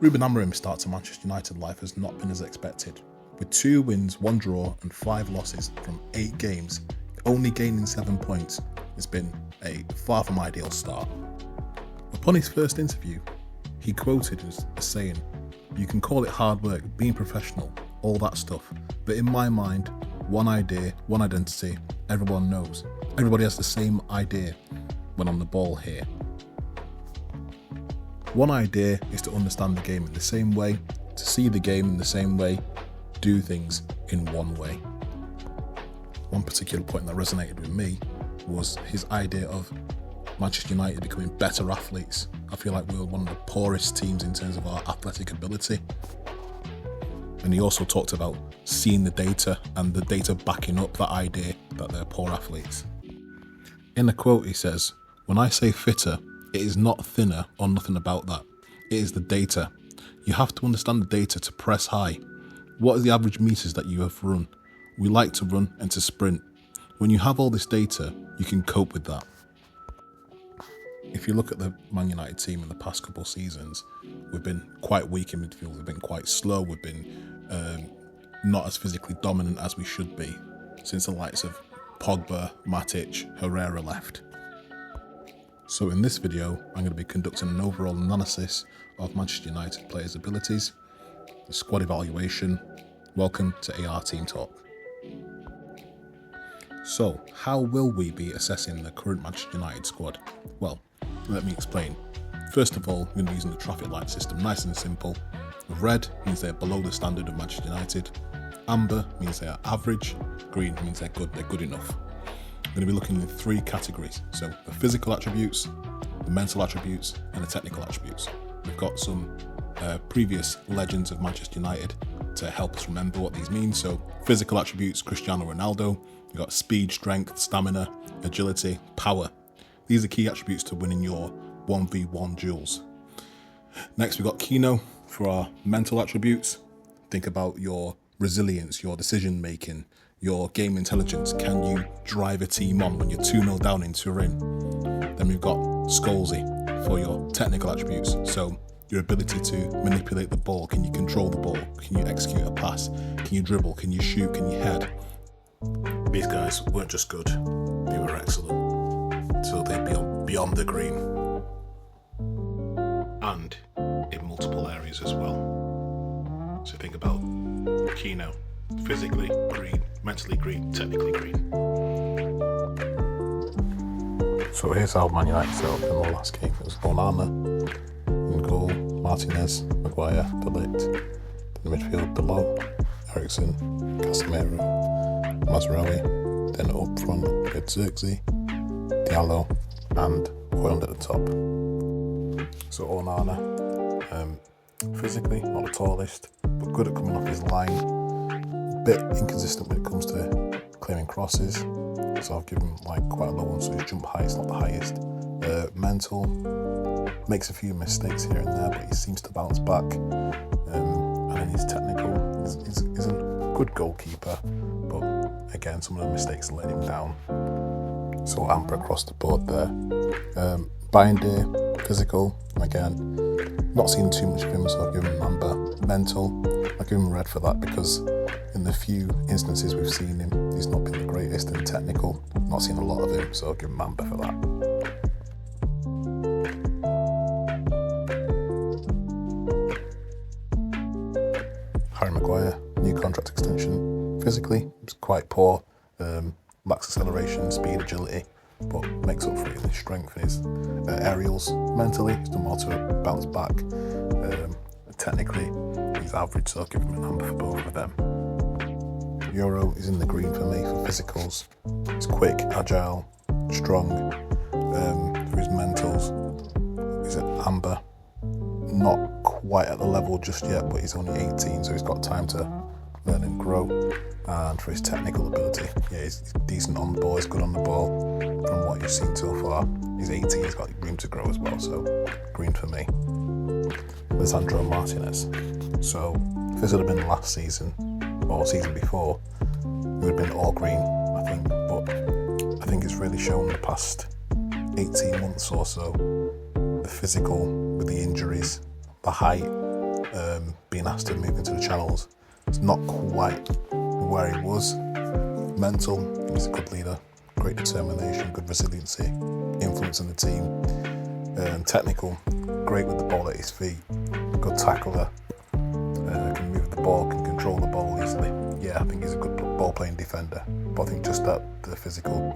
Ruben Amorim starts a Manchester United life has not been as expected. With 2 wins, 1 draw and 5 losses from 8 games, only gaining 7 points, it's been a far from ideal start. Upon his first interview, he quoted as saying, "You can call it hard work, being professional, all that stuff, but in my mind, one idea, one identity, everyone knows. Everybody has the same idea when on the ball here. One idea is to understand the game in the same way, to see the game in the same way, do things in one way." One particular point that resonated with me was his idea of Manchester United becoming better athletes. I feel like we were one of the poorest teams in terms of our athletic ability. And he also talked about seeing the data and the data backing up that idea that they're poor athletes. In the quote he says, "When I say fitter, it is not thinner or nothing about that. It is the data. You have to understand the data to press high. What are the average meters that you have run? We like to run and to sprint. When you have all this data, you can cope with that." If you look at the Man United team in the past couple of seasons, we've been quite weak in midfield. We've been quite slow. We've been not as physically dominant as we should be since the likes of Pogba, Matic, Herrera left. So in this video, I'm going to be conducting an overall analysis of Manchester United players' abilities, the squad evaluation. Welcome to AR Team Talk. So, how will we be assessing the current Manchester United squad? Well, let me explain. First of all, we're going to be using the traffic light system, nice and simple. Red means they're below the standard of Manchester United. Amber means they are average. Green means they're good enough. We're going to be looking at 3 categories. So the physical attributes, the mental attributes, and the technical attributes. We've got some previous legends of Manchester United to help us remember what these mean. So physical attributes, Cristiano Ronaldo. We've got speed, strength, stamina, agility, power. These are key attributes to winning your 1v1 duels. Next, we've got Keno for our mental attributes. Think about your resilience, your decision making, your game intelligence. Can you drive a team on when you're 2-0 down in Turin? Then we've got Scholesy for your technical attributes. So your ability to manipulate the ball. Can you control the ball? Can you execute a pass? Can you dribble? Can you shoot? Can you head? These guys weren't just good, they were excellent. So they'd be beyond the green. And in multiple areas as well. So think about Keno, physically green, mentally green, technically green. So here's how Man United set up in the last game. It was Onana in goal, Martinez, Maguire, De Ligt. In the midfield below, Eriksen, Casemiro, Mazraoui. Then up front with Xerxes, Diallo and Højlund at the top. So Onana, physically not the tallest, but good at coming off his line. A bit inconsistent when it comes to clearing crosses, so I've given him quite a low one, so his jump height is not the highest. Mental, makes a few mistakes here and there, but he seems to bounce back. And then he's technical, he's a good goalkeeper, but again, some of the mistakes let him down. So Amber across the board there. Bindier, physical, again, not seen too much of him, so I've given him Amber. Mental, I've given him red for that because in the few instances we've seen him, he's not been the greatest. And technical, not seen a lot of him, so I'll give him Amber for that. Harry Maguire, new contract extension. Physically, he's quite poor, lacks acceleration, speed, agility, but makes up for it in his strength and his aerials. Mentally, he's done more to bounce back. Technically, he's average, so I'll give him a number for both of them. Euro is in the green for me for physicals. He's quick, agile, strong. For his mentals, he's at Amber. Not quite at the level just yet, but he's only 18, so he's got time to learn and grow. And for his technical ability, yeah, he's decent on the ball, he's good on the ball from what you've seen so far. He's 18, he's got room to grow as well, so green for me. Lisandro Martinez. So if this would have been last season or season before, it would have been all green, I think, but I think it's really shown the past 18 months or so, the physical with the injuries, the height, being asked to move into the channels. It's not quite where he was. Mental, he's a good leader, great determination, good resiliency, influence in the team. Technical, great with the ball at his feet, good tackler, can move the ball, can control the ball easily. Yeah, I think he's a good ball playing defender, but I think just that the physical.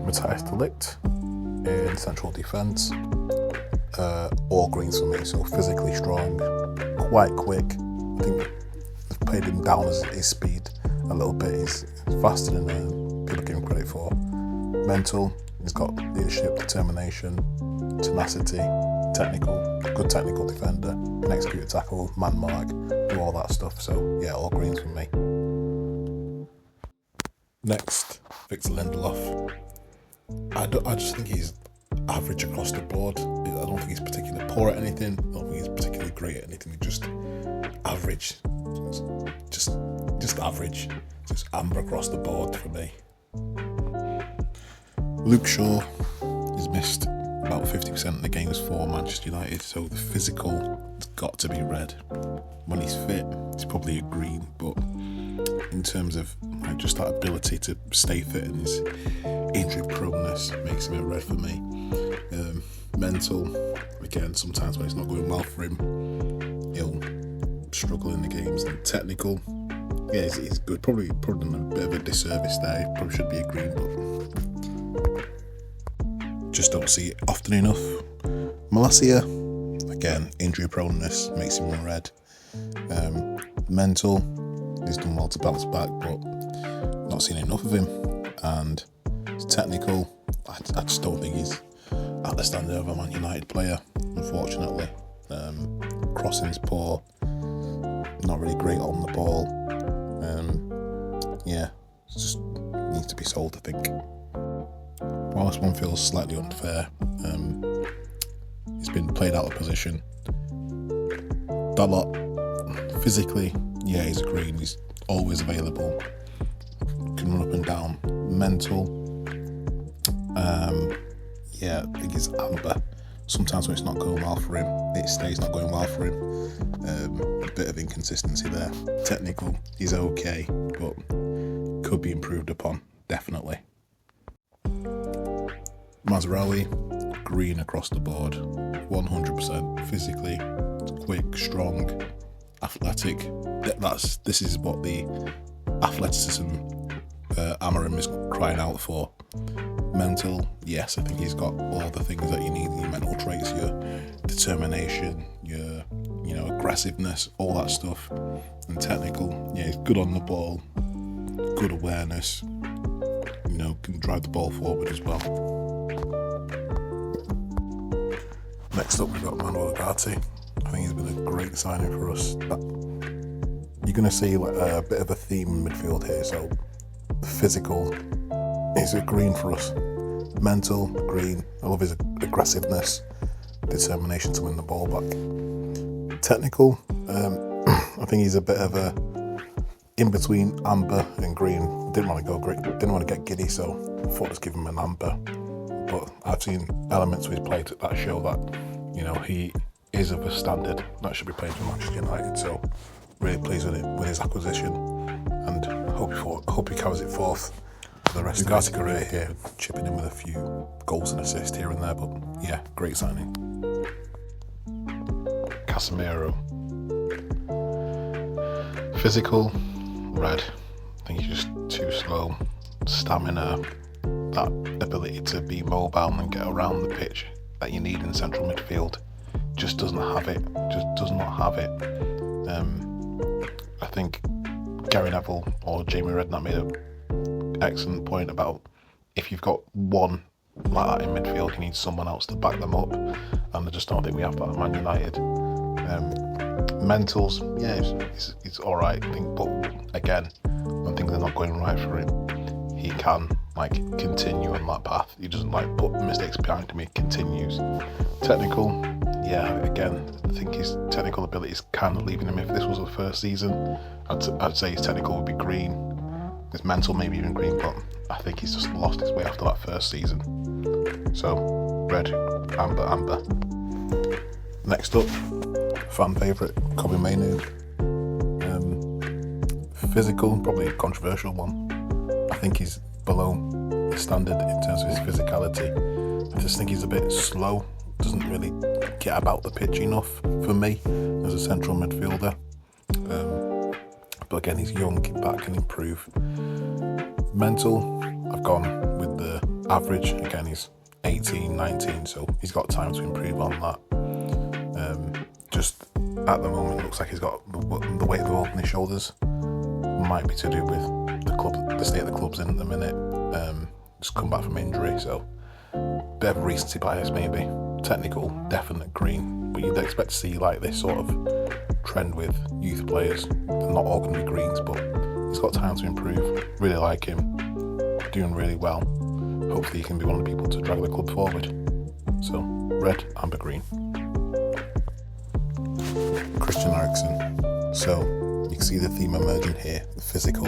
Matthias de Ligt in central defence, all greens for me, so physically strong, quite quick. I think they've played him down as his speed a little bit. He's faster than people give him credit for. Mental, he's got leadership, determination, tenacity, good technical defender, can execute a tackle, man mark, do all that stuff. So yeah, all greens for me. Next, Victor Lindelof. I just think he's average across the board. I don't think he's particularly poor at anything. I don't think he's particularly great at anything. He's just average, just average, just amber across the board for me. Luke Shaw has missed about 50% of the games for Manchester United, so the physical has got to be red. When he's fit, he's probably a green, but in terms of just that ability to stay fit and his injury proneness makes him a red for me. Mental, again, sometimes when it's not going well for him, he'll struggle in the games. And technical, yeah, he's good. Probably done a bit of a disservice there. Probably should be a green, but just don't see it often enough. Malacia, again, injury proneness makes him a red. Mental, he's done well to bounce back, but not seen enough of him. And technical, I just don't think he's at the standard of a Man United player, unfortunately. Crossing's poor, not really great on the ball. Yeah, it just needs to be sold, I think. While this one feels slightly unfair, he's been played out of position. Dalot, physically, yeah, he's a green, he's always available, can run up and down. Mental, yeah, I think it's amber. Sometimes when it's not going well for him, it stays not going well for him. A bit of inconsistency there. Technical, he's okay, but could be improved upon, definitely. Mazraoui, green across the board, 100%. Physically, quick, strong, athletic. This is what the athleticism Amorim is crying out for. Mental, yes, I think he's got all the things that you need, your mental traits, your determination, your aggressiveness, all that stuff. And technical, yeah, he's good on the ball, good awareness, can drive the ball forward as well. Next up, we've got Manuel Ugarte. I think he's been a great signing for us. You're going to see a bit of a theme in midfield here. So physical is a green for us. Mental, green. I love his aggressiveness, determination to win the ball back. Technical, I think he's a bit of a in between amber and green. Didn't want to go green, didn't want to get giddy, so I thought I'd give him an amber. But I've seen elements of his play that show that he is of a standard that should be playing for Manchester United. So really pleased with his acquisition, and hope he carries it forth for the rest of his career here, chipping in with a few goals and assists here and there. But yeah, great signing. Casemiro, physical, red. I think he's just too slow. Stamina, that ability to be mobile and get around the pitch that you need in central midfield, just does not have it. I think Gary Neville or Jamie Redknapp made an excellent point about if you've got one like that in midfield, you need someone else to back them up, and I just don't think we have that at Man United. Mentals, yeah, he's all right, I think, but again, when things are not going right for him, he can continue on that path. He doesn't put mistakes behind him, he continues. Technical, yeah, again, I think his technical ability is kind of leaving him. If this was the first season, I'd say his technical would be green, his mental maybe even green, but I think he's just lost his way after that first season. So red, amber. Next up, fan favourite, Kobe Mainu. Physical, probably a controversial one. I think he's below the standard in terms of his physicality. I just think he's a bit slow, doesn't really get about the pitch enough for me as a central midfielder. But again, he's young, that can improve. Mental, I've gone with the average. Again, he's 18, 19, so he's got time to improve on that. Just at the moment, looks like he's got the weight of the world on his shoulders. Might be to do with the state the club's in at the minute. Just come back from injury, so bit of a recency bias maybe. Technical, definite green, but you'd expect to see like this sort of trend with youth players. They're not all going to be greens, but he's got time to improve. Really like him, doing really well. Hopefully he can be one of the people to drag the club forward. So red, amber, green. Christian Eriksen. So you can see the theme emerging here, the physical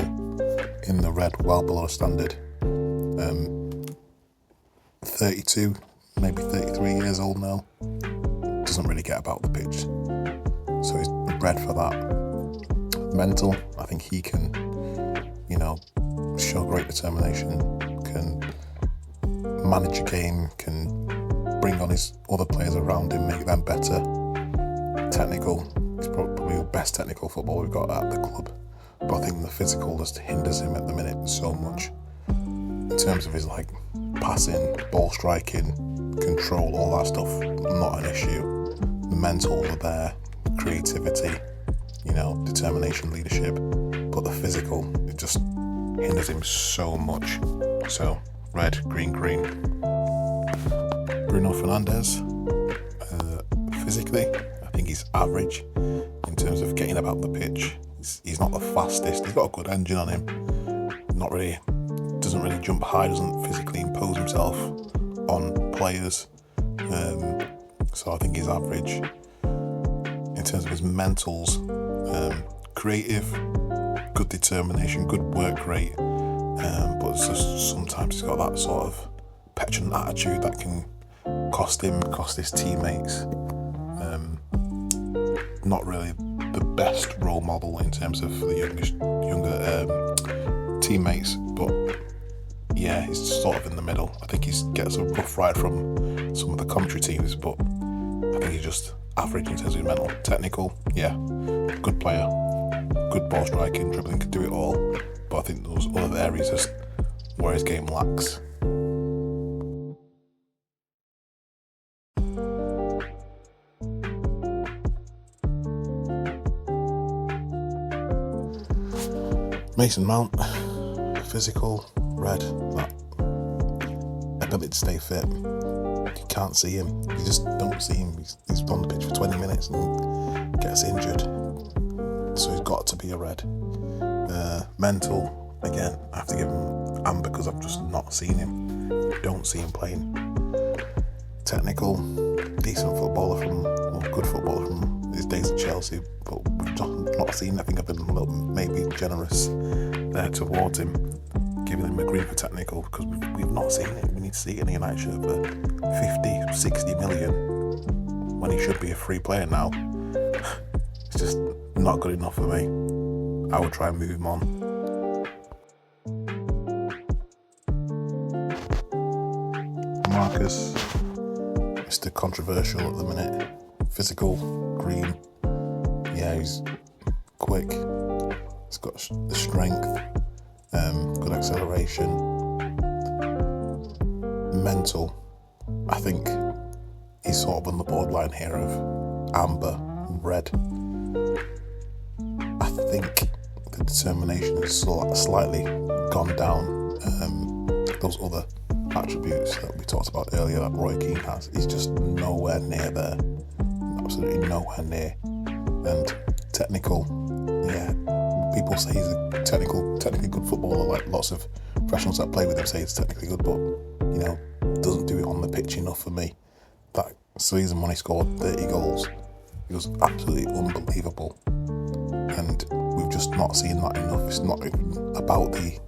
in the red, well below standard. 32, maybe 33 years old now. Doesn't really get about the pitch. So he's red for that. Mental, I think he can, show great determination, can manage a game, can bring on his other players around him, make them better. Technical, he's probably the best technical footballer we've got at the club. But I think the physical just hinders him at the minute so much. In terms of his passing, ball striking, control, all that stuff, not an issue. The mental are there, creativity, determination, leadership. But the physical, it just hinders him so much. So red, green, green. Bruno Fernandes, physically, I think he's average in terms of getting about the pitch. He's not the fastest. He's got a good engine on him. Doesn't really jump high. Doesn't physically impose himself on players. So I think he's average. In terms of his mentals, creative, good determination, good work rate. But it's just sometimes he's got that sort of petulant attitude that can cost his teammates. Not really the best role model in terms of the younger teammates, but yeah, he's sort of in the middle. I think he gets a rough ride from some of the commentary teams, but I think he's just average in terms of his mental. Technical, yeah, good player, good ball striking, dribbling, can do it all, but I think those other areas is where his game lacks. Mason Mount, physical, red, that ability to stay fit. You can't see him. You just don't see him. He's on the pitch for 20 minutes and gets injured. So he's got to be a red. Mental, again, I have to give him amber because I've just not seen him. Don't see him playing. Technical, decent footballer good footballer from his days at Chelsea, but we've not seen. I think I've been a little maybe generous there towards him, giving him a green for technical because we've not seen it. We need to see it in a United shirt for 50, 60 million when he should be a free player now. It's just not good enough for me. I would try and move him on. Marcus, Mr. Controversial at the minute. Physical, green. Yeah, he's quick. He's got the strength, good acceleration. Mental, I think he's sort of on the borderline here of amber, red. I think the determination is slightly gone down. Those other attributes that we talked about earlier that Roy Keane has, he's just nowhere near there. Absolutely nowhere near. And technical, yeah, people say he's a technically good footballer. Like lots of professionals that play with him say he's technically good, but doesn't do it on the pitch enough for me. That season when he scored 30 goals, it was absolutely unbelievable, and we've just not seen that enough. It's not even about the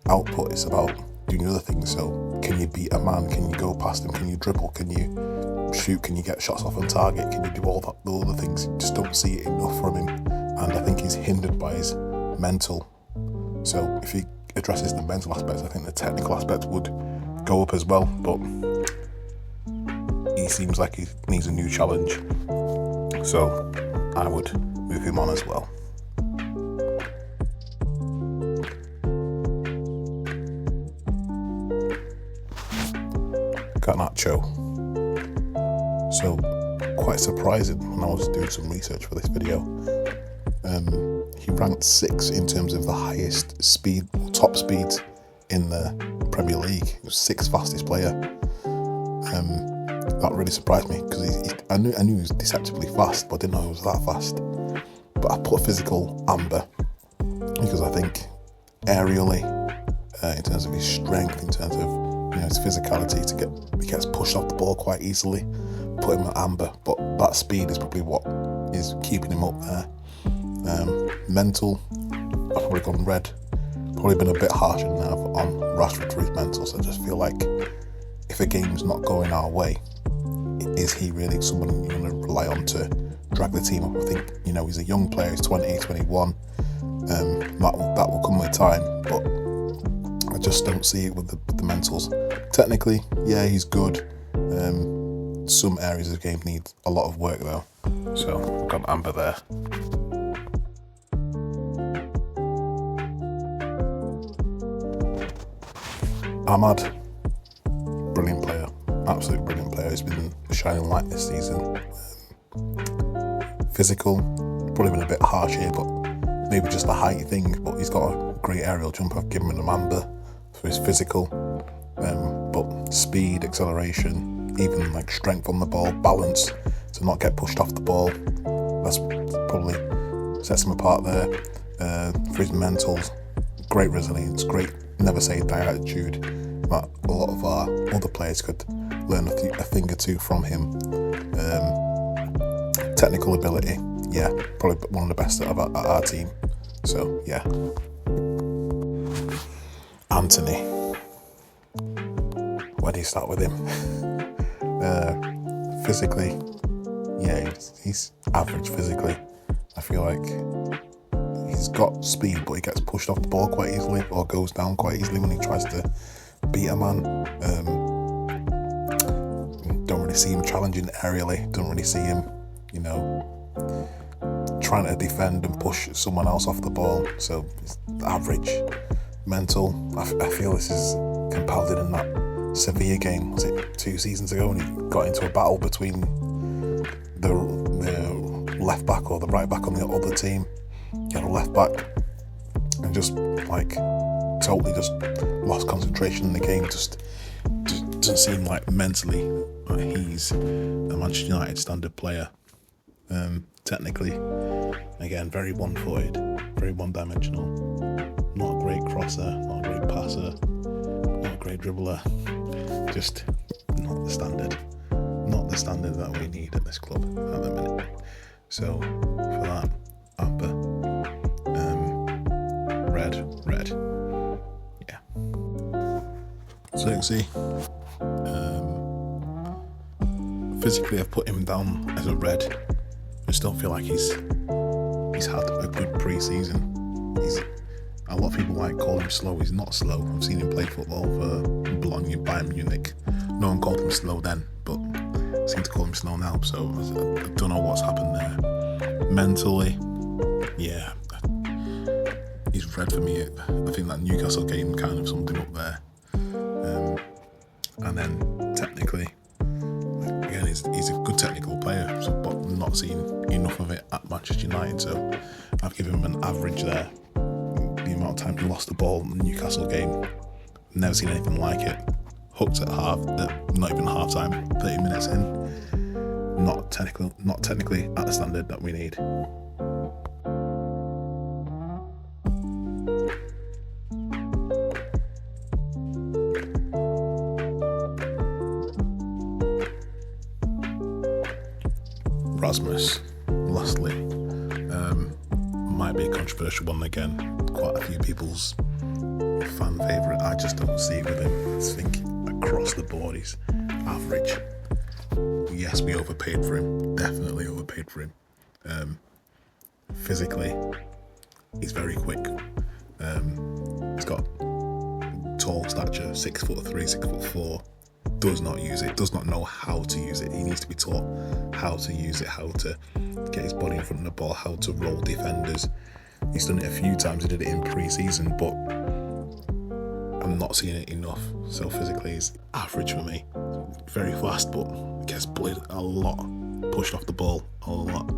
output, it's about doing other things. So can you beat a man? Can you go past him? Can you dribble? Can you shoot? Can you get shots off on target? Can you do all the other things? You just don't see it enough from him, and I think he's hindered by his mental. So if he addresses the mental aspects, I think the technical aspects would go up as well. But he seems like he needs a new challenge, so I would move him on as well. Garnacho. So quite surprising when I was doing some research for this video. He ranked 6th in terms of the highest speed, top speeds in the Premier League. He was 6th fastest player. That really surprised me because I knew he was deceptively fast, but I didn't know he was that fast. But I put physical amber because I think aerially, in terms of his strength, in terms of his physicality, he gets pushed off the ball quite easily. Put him at amber, but that speed is probably what is keeping him up there. Mental, I've probably gone red. Probably been a bit harsher now on Rashford for his mental. So I just feel like if a game's not going our way, is he really someone you're going to rely on to drag the team up? I think he's a young player. He's 20, 21. That will come with time, but I just don't see it with the mentals. Technically, yeah, he's good. Some areas of the game need a lot of work though. So I've got amber there. Ahmad, brilliant player, absolute brilliant player. He's been a shining light this season. Physical, probably been a bit harsh here, but maybe just a height thing. But he's got a great aerial jump. I've given him an amber for his physical, but speed, acceleration, even like strength on the ball, balance to not get pushed off the ball. That's probably sets him apart there. For his mentals, great resilience, great never say die attitude. That a lot of our other players could learn a thing or two from him. Technical ability, yeah, probably one of the best at our team. So yeah. Anthony, where do you start with him? Physically, yeah, he's average physically. I feel like he's got speed, but he gets pushed off the ball quite easily or goes down quite easily when he tries to beat a man. Don't really see him challenging aerially. Don't really see him, trying to defend and push someone else off the ball. So average. Mental, I feel this is compounded in that Sevilla game. Was it 2 seasons ago when he got into a battle between the left back or the right back on the other team? He had a left back and just totally just lost concentration in the game. Just doesn't seem like mentally he's a Manchester United standard player. Technically, again, very one-footed, very one-dimensional. Not a great crosser, not a great passer, not a great dribbler. Just not the standard that we need at this club at the minute. So for that, amber, red, yeah. So you can see, physically I've put him down as a red. I still feel like he's had a good pre-season. A lot of people call him slow. He's not slow. I've seen him play football for Bayern Munich. No one called him slow then, but seem to call him slow now. So I don't know what's happened there. Mentally, yeah, he's red for me. I think that Newcastle game kind of summed him up there. And then technically, again, he's a good technical player, but not seen enough of it at Manchester United. So I've given him an average there. The amount of time he lost the ball in the Newcastle game, never seen anything like it. Hooked at not even half time, 30 minutes in. Not technically at the standard that we need. Rasmus, lastly, might be a controversial one again. Quite a few people's fan favourite. I just don't see it with him. I think across the board he's average. Yes, we overpaid for him. Definitely overpaid for him. Physically, he's very quick. He's got tall stature, 6'3", 6'4". Does not use it. Does not know how to use it. He needs to be taught how to use it, how to get his body in front of the ball, how to roll defenders. He's done it a few times. He did it in pre-season, but I'm not seeing it enough. So physically, he's average for me. Very fast, but gets bullied a lot. Pushed off the ball a lot.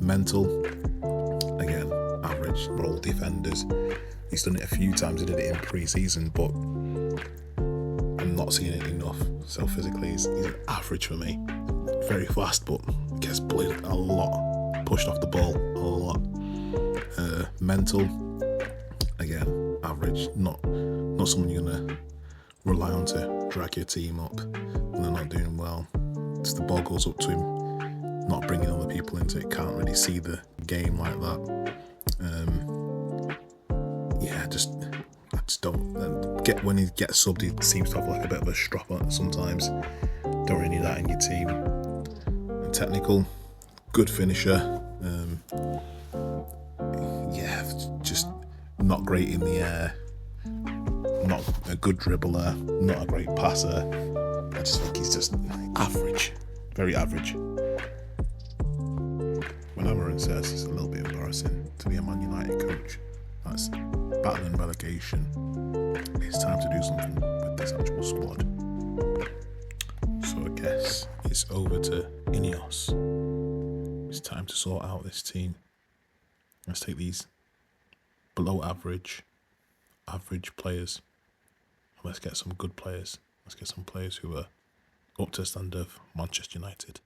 Mental, again, average. Roll defenders. He's done it a few times. He did it in pre-season, but I'm not seeing it enough. So physically, he's average for me. Very fast, but gets bullied a lot. Pushed off the ball a lot. Mental, again, average. Not someone you're gonna rely on to drag your team up when they're not doing well. Just the ball goes up to him, not bringing other people into it. Can't really see the game like that. I just don't get when he gets subbed. He seems to have like a bit of a strop on sometimes. Don't really need that in your team. And technical, good finisher. Just not great in the air. Not a good dribbler. Not a great passer. I just think he's just average, very average. When Amorim says it's a little bit embarrassing to be a Man United coach, that's battling relegation. It's time to do something with this actual squad. So I guess it's over to INEOS. It's time to sort out this team. Let's take these below average players, and let's get some good players. Let's get some players who are up to the standard of Manchester United.